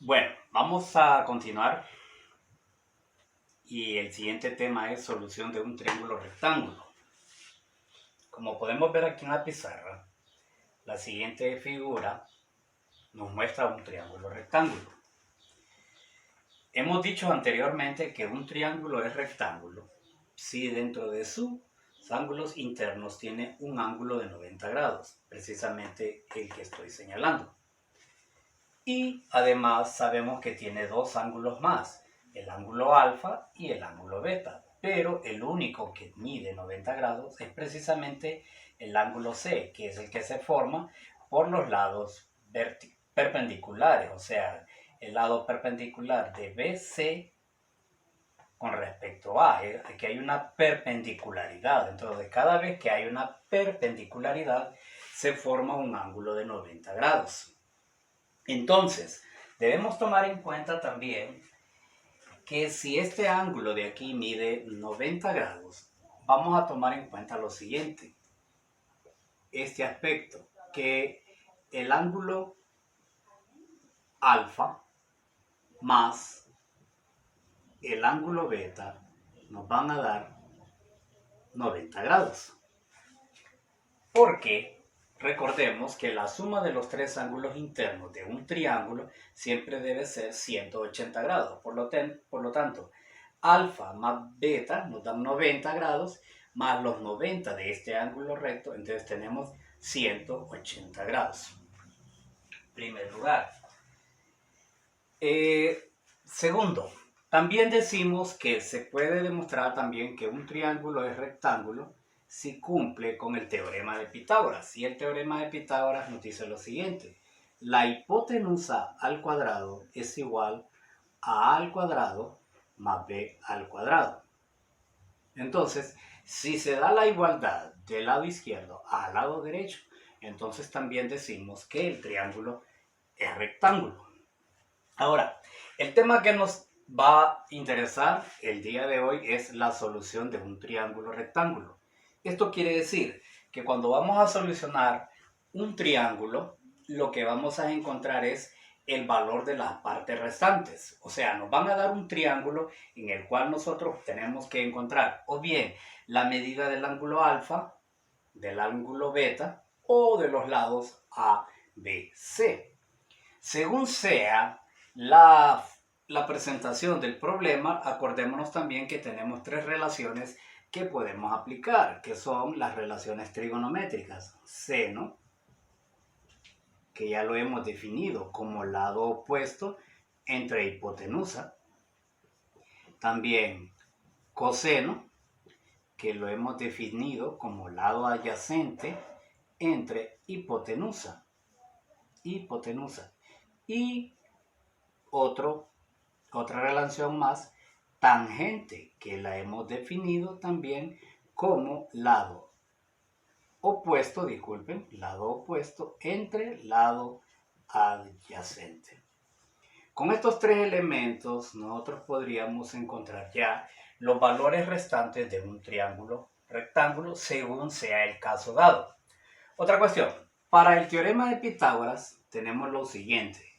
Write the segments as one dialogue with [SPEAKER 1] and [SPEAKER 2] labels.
[SPEAKER 1] Bueno, vamos a continuar y el siguiente tema es solución de un triángulo rectángulo. Como podemos ver aquí en la pizarra, la siguiente figura nos muestra un triángulo rectángulo. Hemos dicho anteriormente que un triángulo es rectángulo si dentro de sus ángulos internos tiene un ángulo de 90 grados, precisamente el que estoy señalando. Y además sabemos que tiene dos ángulos más, el ángulo alfa y el ángulo beta, pero el único que mide 90 grados es precisamente el ángulo C, que es el que se forma por los lados perpendiculares, o sea, el lado perpendicular de BC con respecto a, que hay una perpendicularidad. Entonces, cada vez que hay una perpendicularidad, se forma un ángulo de 90 grados. Entonces, debemos tomar en cuenta también que si este ángulo de aquí mide 90 grados, vamos a tomar en cuenta lo siguiente. Este aspecto, que el ángulo alfa más el ángulo beta nos van a dar 90 grados. Porque recordemos que la suma de los tres ángulos internos de un triángulo siempre debe ser 180 grados. Por lo tanto, alfa más beta nos dan 90 grados, más los 90 de este ángulo recto, entonces tenemos 180 grados. Primer lugar. Segundo, también decimos que se puede demostrar también que un triángulo es rectángulo si cumple con el teorema de Pitágoras. Y el teorema de Pitágoras nos dice lo siguiente: la hipotenusa al cuadrado es igual a a al cuadrado más b al cuadrado. Entonces, si se da la igualdad del lado izquierdo al lado derecho, entonces también decimos que el triángulo es rectángulo. Ahora, el tema que nos va a interesar el día de hoy es la solución de un triángulo rectángulo. Esto quiere decir que cuando vamos a solucionar un triángulo, lo que vamos a encontrar es el valor de las partes restantes. O sea, nos van a dar un triángulo en el cual nosotros tenemos que encontrar o bien la medida del ángulo alfa, del ángulo beta o de los lados A, B, C. Según sea la presentación del problema, acordémonos también que tenemos tres relaciones que podemos aplicar, que son las relaciones trigonométricas. Seno, que ya lo hemos definido como lado opuesto entre hipotenusa. También coseno, que lo hemos definido como lado adyacente entre hipotenusa. Y otra relación más, tangente, que la hemos definido también como lado opuesto entre lado adyacente. Con estos tres elementos nosotros podríamos encontrar ya los valores restantes de un triángulo rectángulo según sea el caso dado. Otra cuestión, para el teorema de Pitágoras tenemos lo siguiente.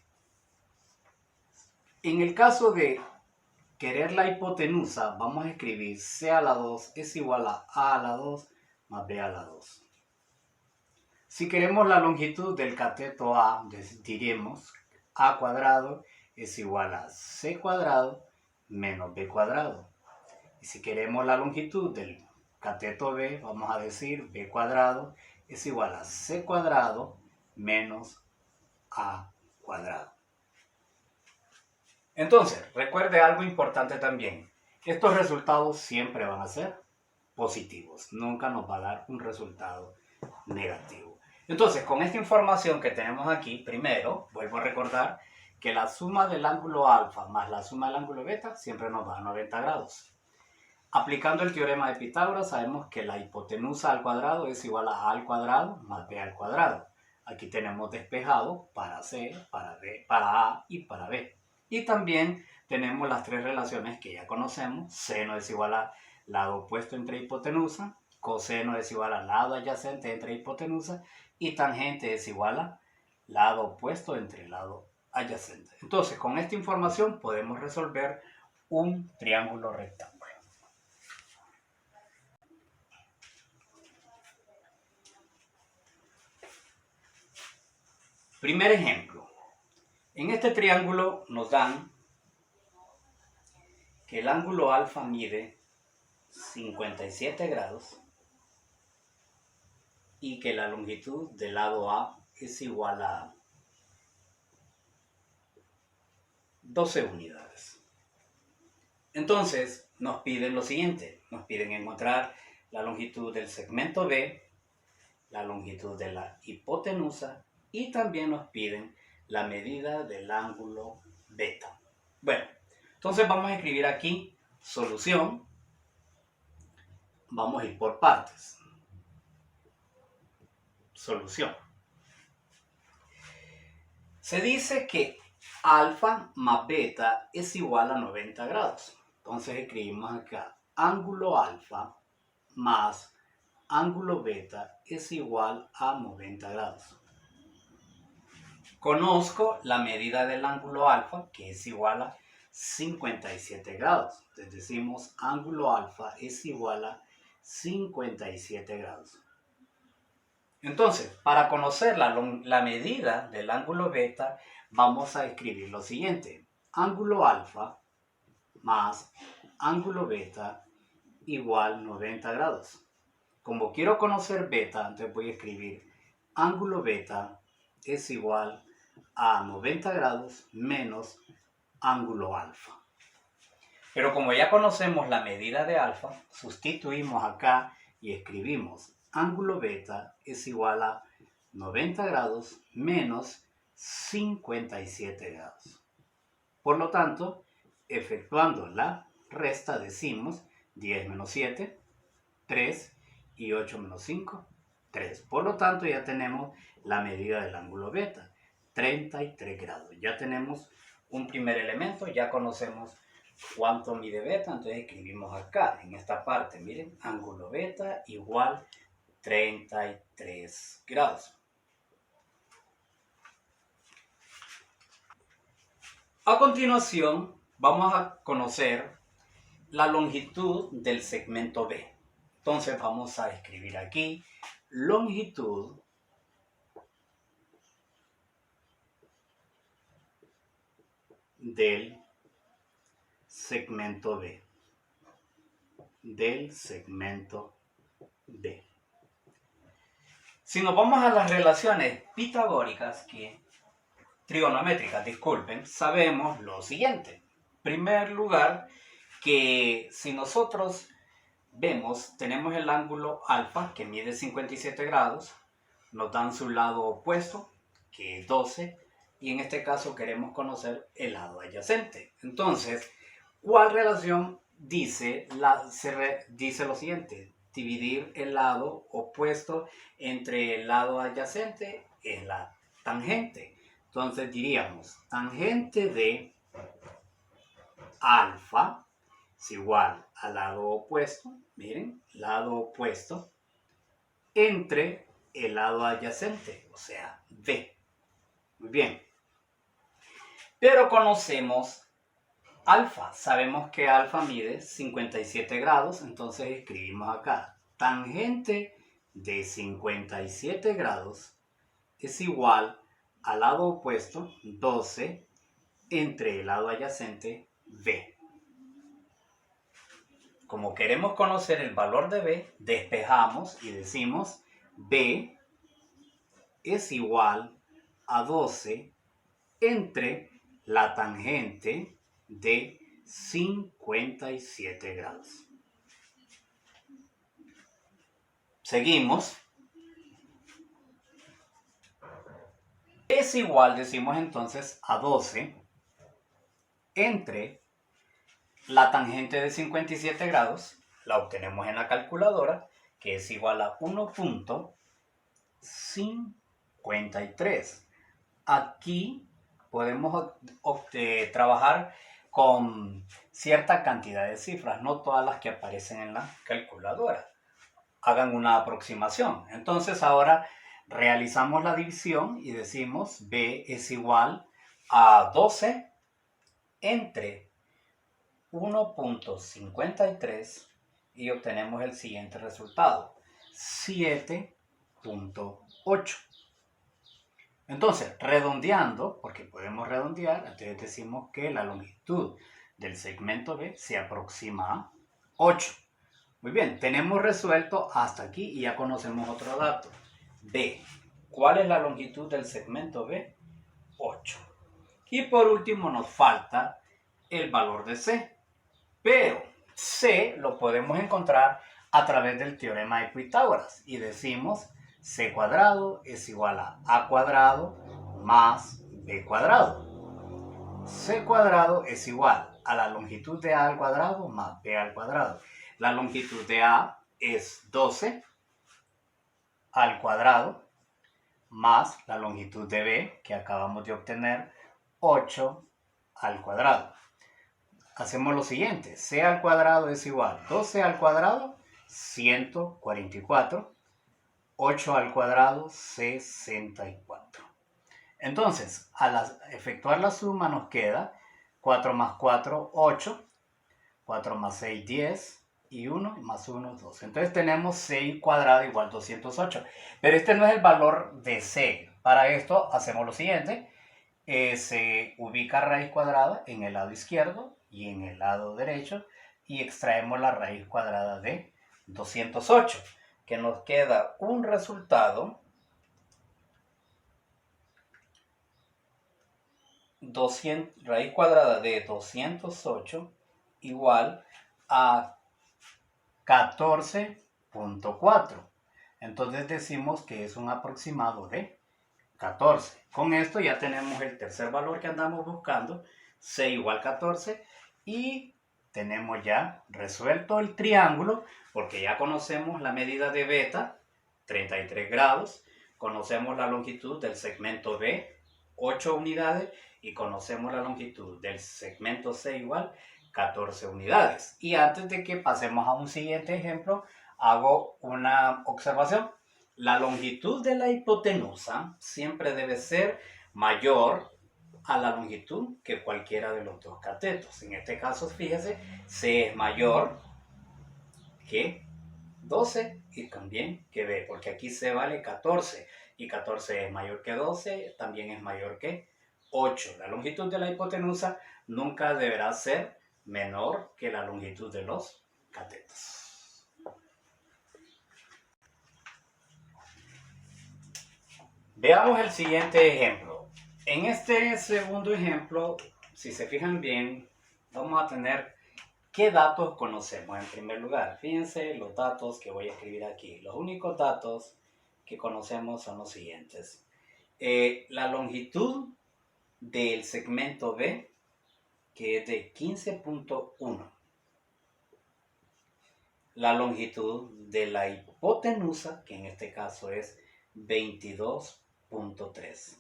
[SPEAKER 1] En el caso de querer la hipotenusa, vamos a escribir C a la 2 es igual a la 2 más B a la 2. Si queremos la longitud del cateto A, diremos A cuadrado es igual a C cuadrado menos B cuadrado. Y si queremos la longitud del cateto B, vamos a decir B cuadrado es igual a C cuadrado menos A cuadrado. Entonces, recuerde algo importante también. Estos resultados siempre van a ser positivos. Nunca nos va a dar un resultado negativo. Entonces, con esta información que tenemos aquí, primero, vuelvo a recordar que la suma del ángulo alfa más la suma del ángulo beta siempre nos da 90 grados. Aplicando el teorema de Pitágoras, sabemos que la hipotenusa al cuadrado es igual a al cuadrado más b al cuadrado. Aquí tenemos despejado para C, para B, para A y para B. Y también tenemos las tres relaciones que ya conocemos. Seno es igual a lado opuesto entre hipotenusa, coseno es igual a lado adyacente entre hipotenusa y tangente es igual a lado opuesto entre lado adyacente. Entonces, con esta información podemos resolver un triángulo rectángulo. Primer ejemplo. En este triángulo nos dan que el ángulo alfa mide 57 grados y que la longitud del lado A es igual a 12 unidades. Entonces nos piden lo siguiente, nos piden encontrar la longitud del segmento B, la longitud de la hipotenusa y también nos piden la medida del ángulo beta. Bueno, entonces vamos a escribir aquí solución. Vamos a ir por partes. Solución. Se dice que alfa más beta es igual a 90 grados. Entonces escribimos acá, ángulo alfa más ángulo beta es igual a 90 grados. Conozco la medida del ángulo alfa, que es igual a 57 grados. Entonces decimos ángulo alfa es igual a 57 grados. Entonces, para conocer la medida del ángulo beta, vamos a escribir lo siguiente. Ángulo alfa más ángulo beta igual 90 grados. Como quiero conocer beta, entonces voy a escribir ángulo beta es igual a 90 grados menos ángulo alfa. Pero como ya conocemos la medida de alfa, sustituimos acá y escribimos ángulo beta es igual a 90 grados menos 57 grados. Por lo tanto, efectuando la resta decimos 10 menos 7, 3 y 8 menos 5, 3. Por lo tanto, ya tenemos la medida del ángulo beta, 33 grados. Ya tenemos un primer elemento, ya conocemos cuánto mide beta, entonces escribimos acá, en esta parte, miren, ángulo beta igual 33 grados. A continuación, vamos a conocer la longitud del segmento B. Entonces vamos a escribir aquí longitud del segmento B. Del segmento B. Si nos vamos a las relaciones pitagóricas, trigonométricas, disculpen, sabemos lo siguiente. En primer lugar, que si nosotros vemos, tenemos el ángulo alfa que mide 57 grados, nos dan su lado opuesto, que es 12, y en este caso queremos conocer el lado adyacente. Entonces, ¿cuál relación dice lo siguiente? Dividir el lado opuesto entre el lado adyacente es la tangente. Entonces diríamos, tangente de alfa es igual al lado opuesto, miren, lado opuesto, entre el lado adyacente, o sea, B. Muy bien. Pero conocemos alfa. Sabemos que alfa mide 57 grados, entonces escribimos acá, tangente de 57 grados es igual al lado opuesto, 12, entre el lado adyacente, B. Como queremos conocer el valor de B, despejamos y decimos B es igual a 12 entre la tangente de 57 grados. Seguimos. Es igual, decimos entonces, a 12 entre la tangente de 57 grados, la obtenemos en la calculadora, que es igual a 1.53. Aquí podemos trabajar con cierta cantidad de cifras, no todas las que aparecen en la calculadora. Hagan una aproximación. Entonces ahora realizamos la división y decimos B es igual a 12 entre 1.53 y obtenemos el siguiente resultado, 7.8. Entonces, redondeando, porque podemos redondear, entonces decimos que la longitud del segmento B se aproxima a 8. Muy bien, tenemos resuelto hasta aquí y ya conocemos otro dato. B. ¿Cuál es la longitud del segmento B? 8. Y por último nos falta el valor de C. Pero C lo podemos encontrar a través del teorema de Pitágoras. Y decimos C cuadrado es igual a cuadrado más B cuadrado. C cuadrado es igual a la longitud de A al cuadrado más B al cuadrado. La longitud de A es 12 al cuadrado más la longitud de B que acabamos de obtener, 8 al cuadrado. Hacemos lo siguiente, C al cuadrado es igual a 12 al cuadrado, 144, 8 al cuadrado, 64. Entonces, al efectuar la suma nos queda 4 más 4, 8, 4 más 6, 10, y 1 más 1, 2. Entonces tenemos C cuadrado igual 208. Pero este no es el valor de C. Para esto hacemos lo siguiente. Se ubica raíz cuadrada en el lado izquierdo y en el lado derecho y extraemos la raíz cuadrada de 208, que nos queda un resultado 200, raíz cuadrada de 208 igual a 14.4. Entonces decimos que es un aproximado de 14. Con esto ya tenemos el tercer valor que andamos buscando, C igual 14, y tenemos ya resuelto el triángulo, porque ya conocemos la medida de beta, 33 grados, conocemos la longitud del segmento B, 8 unidades, y conocemos la longitud del segmento C igual 14 unidades. Y antes de que pasemos a un siguiente ejemplo, hago una observación. La longitud de la hipotenusa siempre debe ser mayor a la longitud que cualquiera de los dos catetos. En este caso, fíjese, C es mayor que 12 y también que B, porque aquí C vale 14 y 14 es mayor que 12, también es mayor que 8. La longitud de la hipotenusa nunca deberá ser menor que la longitud de los catetos. Veamos el siguiente ejemplo. En este segundo ejemplo, si se fijan bien, vamos a tener qué datos conocemos. En primer lugar, fíjense los datos que voy a escribir aquí. Los únicos datos que conocemos son los siguientes. La longitud del segmento B, que es de 15.1. La longitud de la hipotenusa, que en este caso es 22.3.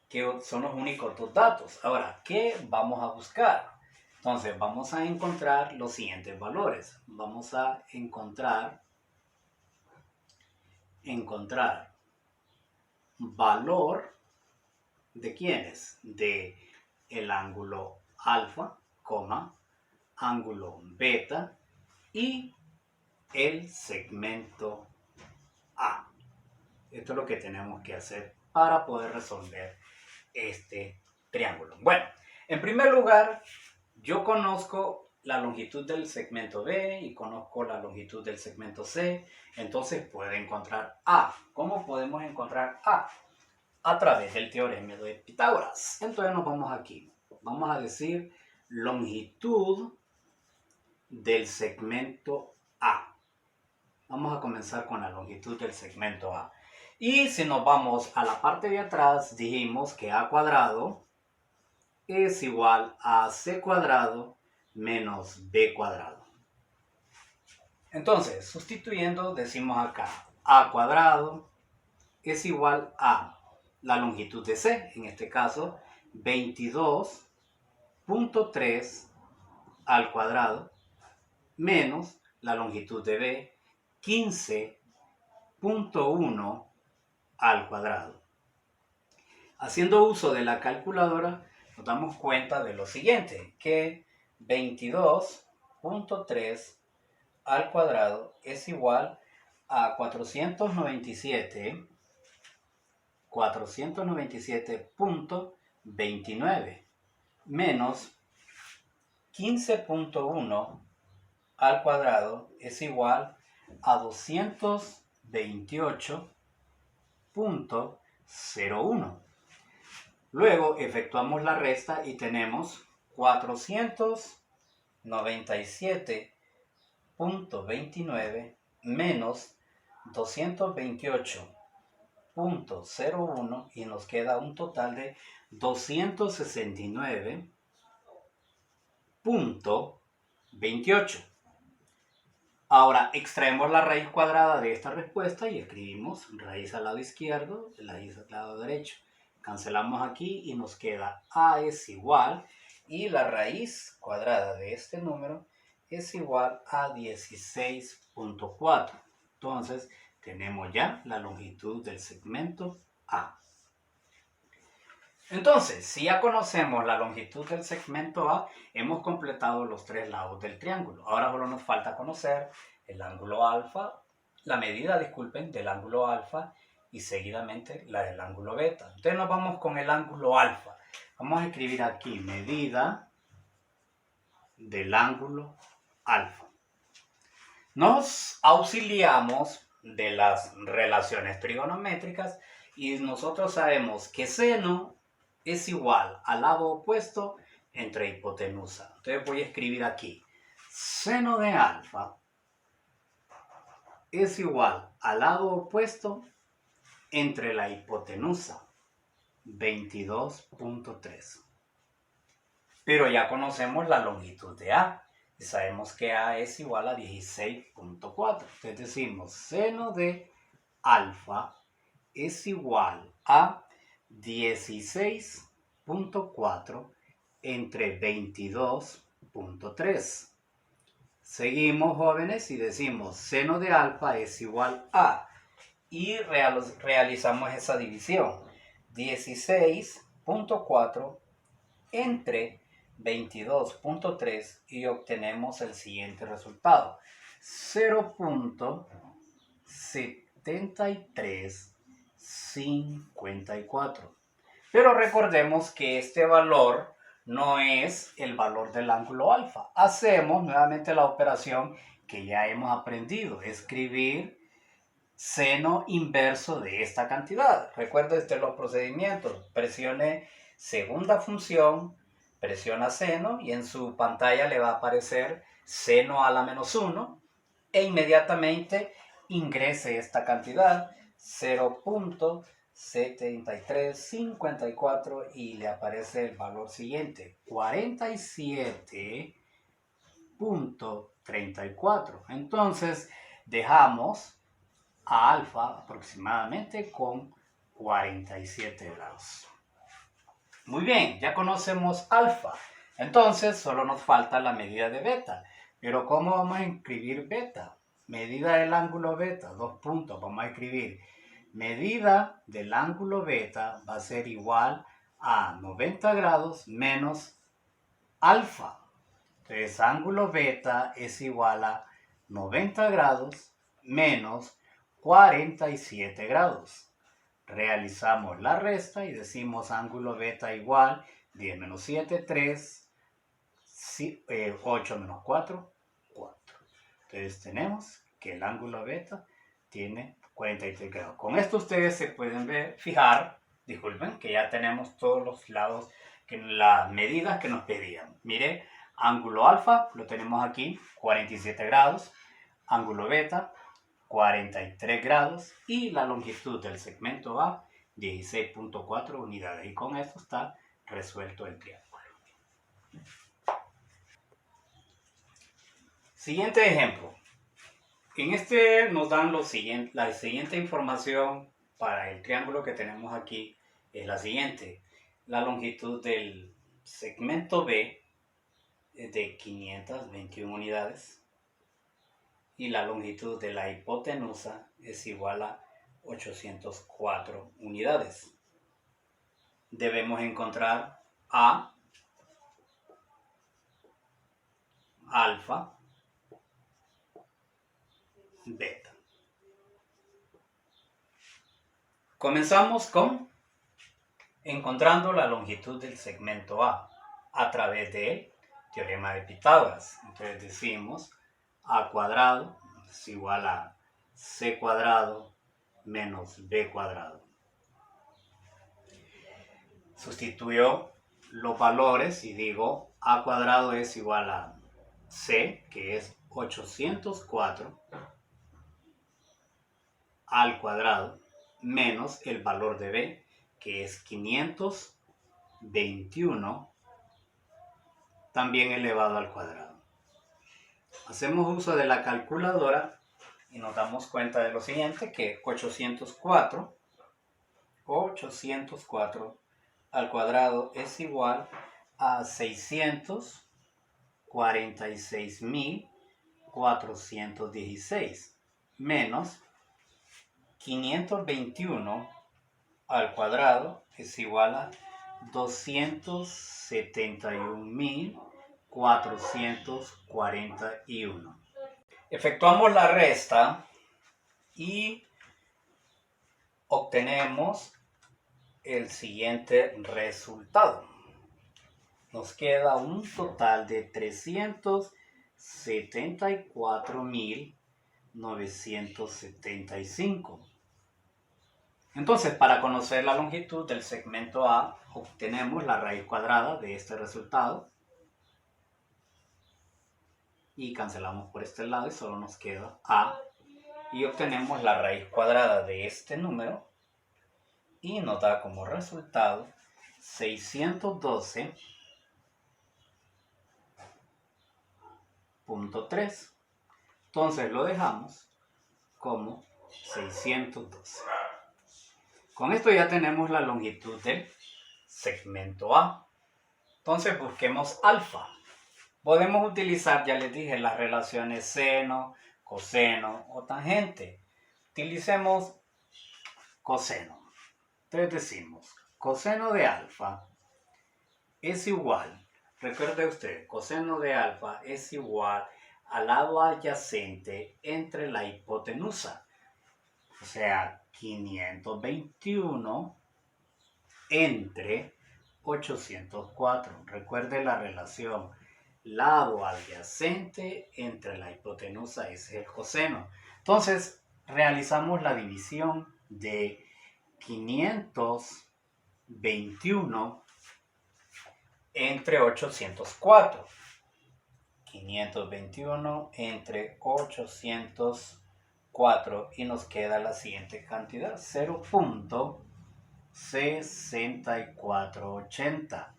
[SPEAKER 1] Que son los únicos dos datos. Ahora, ¿qué vamos a buscar? Entonces, vamos a encontrar los siguientes valores. Vamos a encontrar valor de quiénes, de el ángulo alfa, ángulo beta y el segmento A. Esto es lo que tenemos que hacer para poder resolver este triángulo. Bueno, en primer lugar, yo conozco la longitud del segmento B y conozco la longitud del segmento C, entonces puedo encontrar A. ¿Cómo podemos encontrar A? A través del teorema de Pitágoras. Entonces nos vamos aquí. Vamos a decir longitud del segmento A. Vamos a comenzar con la longitud del segmento A. Y si nos vamos a la parte de atrás, dijimos que A cuadrado es igual a C cuadrado menos B cuadrado. Entonces, sustituyendo, decimos acá A cuadrado es igual a la longitud de C, en este caso 22.3 al cuadrado menos la longitud de B 15.1 al cuadrado. Haciendo uso de la calculadora, nos damos cuenta de lo siguiente, que 22.3 al cuadrado es igual a 497.29 menos 15.1 al cuadrado es igual a 228.01. Luego efectuamos la resta y tenemos 497.29 menos 228.01 y nos queda un total de 269.28. Ahora extraemos la raíz cuadrada de esta respuesta y escribimos raíz al lado izquierdo, raíz al lado derecho. Cancelamos aquí y nos queda a es igual, y la raíz cuadrada de este número es igual a 16.4. Entonces tenemos ya la longitud del segmento A. Entonces, si ya conocemos la longitud del segmento A, hemos completado los tres lados del triángulo. Ahora solo nos falta conocer el ángulo alfa, la medida, disculpen, del ángulo alfa y seguidamente la del ángulo beta. Entonces nos vamos con el ángulo alfa. Vamos a escribir aquí medida del ángulo alfa. Nos auxiliamos de las relaciones trigonométricas y nosotros sabemos que seno es igual al lado opuesto entre hipotenusa. Entonces voy a escribir aquí, seno de alfa es igual al lado opuesto entre la hipotenusa, 22.3. Pero ya conocemos la longitud de A y sabemos que A es igual a 16.4. Entonces decimos seno de alfa es igual a 16.4 entre 22.3. Seguimos, jóvenes, y decimos seno de alfa es igual a, y realizamos esa división, 16.4 entre 22.3 y obtenemos el siguiente resultado, 0.7354. Pero recordemos que este valor no es el valor del ángulo alfa. Hacemos nuevamente la operación que ya hemos aprendido, escribir seno inverso de esta cantidad. Recuerde los procedimientos, presione segunda función, presiona seno y en su pantalla le va a aparecer seno a la menos 1 e inmediatamente ingrese esta cantidad, 0.7354, y le aparece el valor siguiente, 47.34. Entonces dejamos a alfa aproximadamente con 47 grados. Muy bien, ya conocemos alfa. Entonces solo nos falta la medida de beta. Pero ¿cómo vamos a escribir beta? Medida del ángulo beta, dos puntos. Vamos a escribir medida del ángulo beta va a ser igual a 90 grados menos alfa. Entonces ángulo beta es igual a 90 grados menos 47 grados. Realizamos la resta y decimos ángulo beta igual 10 menos 7, 3, 8 menos 4, 4. Entonces tenemos que el ángulo beta tiene 43 grados. Con esto ustedes se pueden fijar, disculpen, que ya tenemos todos los lados, las medidas que nos pedían. Mire, ángulo alfa lo tenemos aquí, 47 grados, ángulo beta, 43 grados y la longitud del segmento A, 16.4 unidades. Y con esto está resuelto el triángulo. Siguiente ejemplo. En este nos dan la siguiente información para el triángulo que tenemos aquí. Es la siguiente. La longitud del segmento B es de 521 unidades. Y la longitud de la hipotenusa es igual a 804 unidades. debemos encontrar A, alfa, beta. Comenzamos con encontrando la longitud del segmento a través del teorema de Pitágoras. Entonces decimos a cuadrado es igual a c cuadrado menos b cuadrado. Sustituyo los valores y digo a cuadrado es igual a c, que es 804 al cuadrado, menos el valor de b, que es 521, también elevado al cuadrado. Hacemos uso de la calculadora y nos damos cuenta de lo siguiente, que 804 al cuadrado es igual a 646.416 menos 521 al cuadrado es igual a 271.441. Efectuamos la resta y obtenemos el siguiente resultado. Nos queda un total de 374.975. Entonces, para conocer la longitud del segmento A, obtenemos la raíz cuadrada de este resultado. Y cancelamos por este lado y solo nos queda A. Y obtenemos la raíz cuadrada de este número. Y nos da como resultado 612.3. Entonces lo dejamos como 612. Con esto ya tenemos la longitud del segmento A. Entonces busquemos alfa. Podemos utilizar, ya les dije, las relaciones seno, coseno o tangente. Utilicemos coseno. Entonces decimos, coseno de alfa es igual, recuerde usted, coseno de alfa es igual al lado adyacente entre la hipotenusa. O sea, 521 entre 804. Recuerde la relación lado adyacente entre la hipotenusa, ese es el coseno. Entonces, realizamos la división de 521 entre 804. 521 entre 804 y nos queda la siguiente cantidad, 0.6480.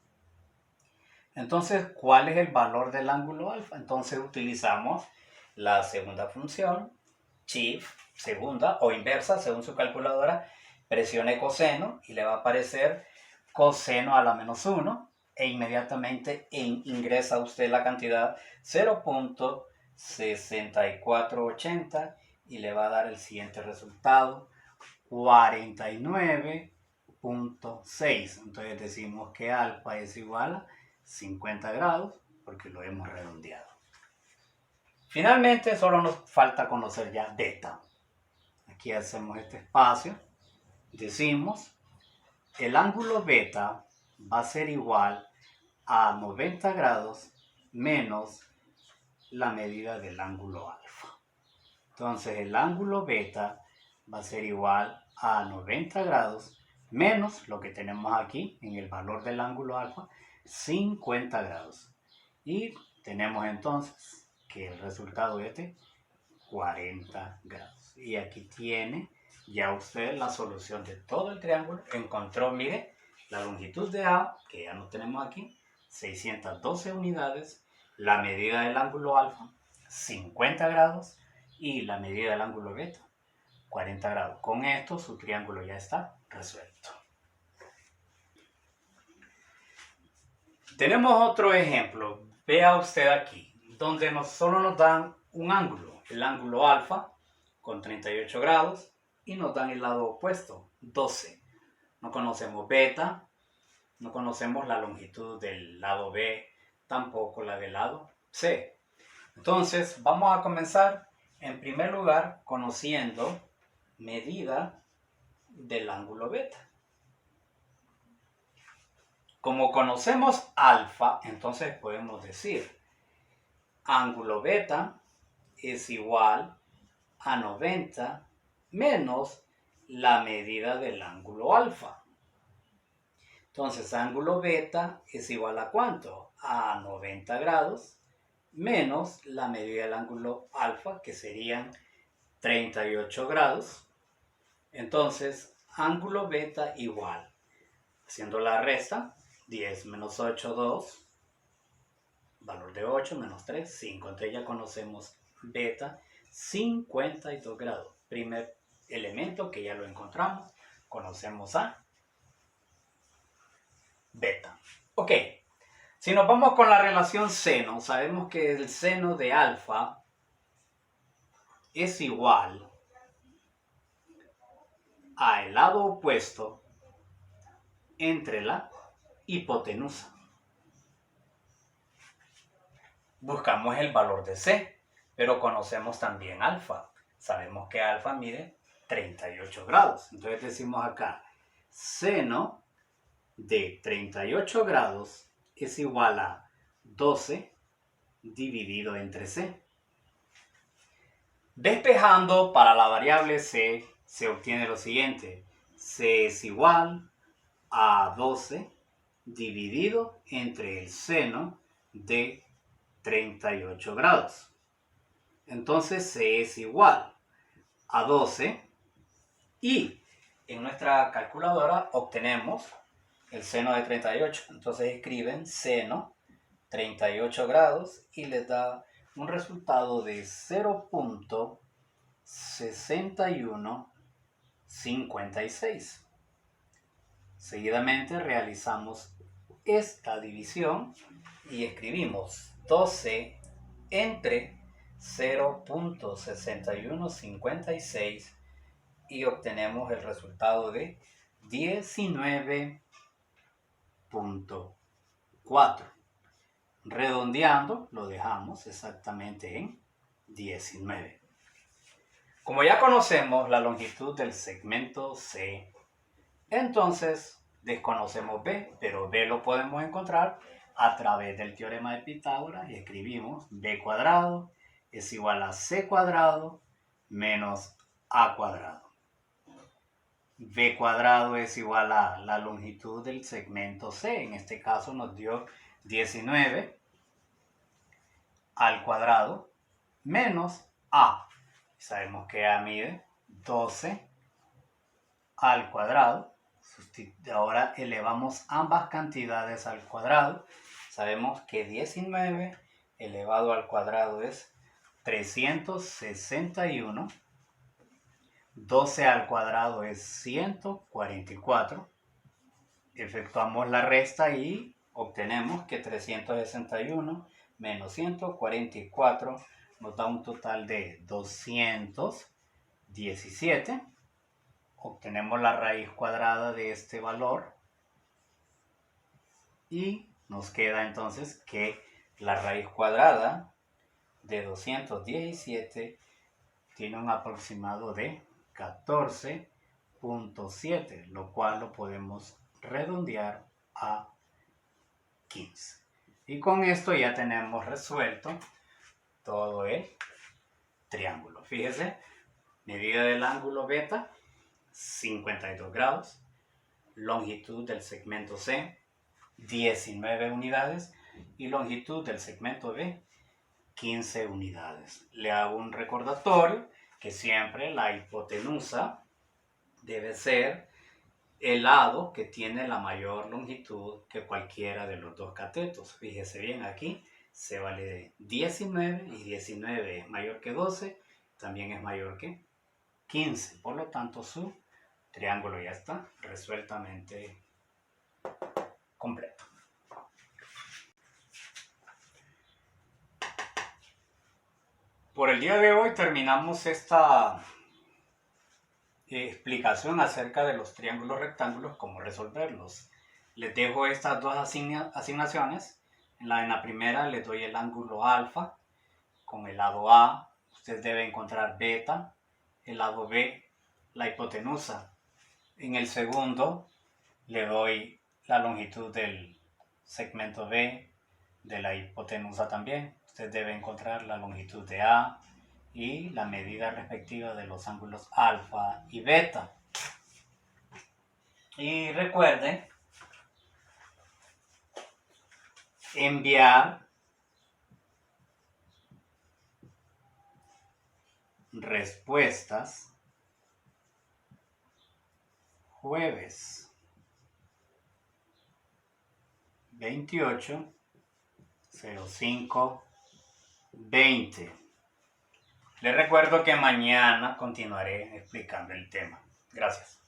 [SPEAKER 1] Entonces, ¿cuál es el valor del ángulo alfa? Entonces utilizamos la segunda función, shift, segunda o inversa, según su calculadora. Presione coseno y le va a aparecer coseno a la menos 1 e inmediatamente ingresa usted la cantidad 0.6480 y le va a dar el siguiente resultado, 49.6. Entonces decimos que alfa es igual a 50 grados porque lo hemos redondeado. Finalmente solo nos falta conocer ya beta. Aquí hacemos este espacio. Decimos, el ángulo beta va a ser igual a 90 grados menos la medida del ángulo alfa. Entonces el ángulo beta va a ser igual a 90 grados menos lo que tenemos aquí en el valor del ángulo alfa, 50 grados. Y tenemos entonces que el resultado es de 40 grados. Y aquí tiene ya usted la solución de todo el triángulo. Encontró, mire, la longitud de A, que ya no tenemos aquí, 612 unidades, la medida del ángulo alfa, 50 grados, y la medida del ángulo beta, 40 grados. Con esto su triángulo ya está resuelto. Tenemos otro ejemplo, vea usted aquí, donde solo nos dan un ángulo, el ángulo alfa, con 38 grados, y nos dan el lado opuesto, 12. No conocemos beta, No conocemos la longitud del lado B, tampoco la del lado C. Entonces, vamos a comenzar en primer lugar conociendo medida del ángulo beta. Como conocemos alfa, entonces podemos decir ángulo beta es igual a 90 menos la medida del ángulo alfa. Entonces, ángulo beta es igual a ¿cuánto? A 90 grados menos la medida del ángulo alfa, que serían 38 grados. Entonces, ángulo beta igual, haciendo la resta, 10 menos 8, 2, valor de 8 menos 3, 5. Entonces ya conocemos beta, 52 grados. Primer elemento que ya lo encontramos, conocemos a beta. Ok, si nos vamos con la relación seno, sabemos que el seno de alfa es igual al lado opuesto entre la hipotenusa. Buscamos el valor de C, pero conocemos también alfa. Sabemos que alfa mide 38 grados. Entonces decimos acá, seno de 38 grados es igual a 12 dividido entre C. Despejando para la variable C, se obtiene lo siguiente. C es igual a 12 dividido entre el seno de 38 grados. Entonces C es igual a 12 y en nuestra calculadora obtenemos el seno de 38. Entonces escriben seno 38 grados y les da un resultado de 0.6156. Seguidamente realizamos esta división y escribimos 12 entre 0.6156 y obtenemos el resultado de 19.4. Redondeando lo dejamos exactamente en 19. Como ya conocemos la longitud del segmento C, entonces desconocemos B, pero B lo podemos encontrar a través del teorema de Pitágoras y escribimos B cuadrado es igual a C cuadrado menos A cuadrado. B cuadrado es igual a la longitud del segmento C, en este caso nos dio 19 al cuadrado menos A. Sabemos que A mide 12 al cuadrado. Ahora elevamos ambas cantidades al cuadrado. Sabemos que 19 elevado al cuadrado es 361. 12 al cuadrado es 144. Efectuamos la resta y obtenemos que 361 menos 144 nos da un total de 217. Obtenemos la raíz cuadrada de este valor y nos queda entonces que la raíz cuadrada de 217 tiene un aproximado de 14.7, lo cual lo podemos redondear a 15. Y con esto ya tenemos resuelto todo el triángulo. Fíjese, medida del ángulo beta, 52 grados. Longitud del segmento C, 19 unidades. Y longitud del segmento B, 15 unidades. Le hago un recordatorio que siempre la hipotenusa debe ser el lado que tiene la mayor longitud que cualquiera de los dos catetos. Fíjese bien aquí, se vale de 19 y 19 es mayor que 12, también es mayor que 15. Por lo tanto, su triángulo ya está resueltamente completo. Por el día de hoy terminamos esta explicación acerca de los triángulos rectángulos, cómo resolverlos. Les dejo estas dos asignaciones. En la primera les doy el ángulo alfa con el lado A. Usted debe encontrar beta, el lado B, la hipotenusa. En el segundo le doy la longitud del segmento B, de la hipotenusa también. Usted debe encontrar la longitud de A y la medida respectiva de los ángulos alfa y beta. Y recuerde enviar respuestas jueves 28/05/20. Les recuerdo que mañana continuaré explicando el tema. Gracias.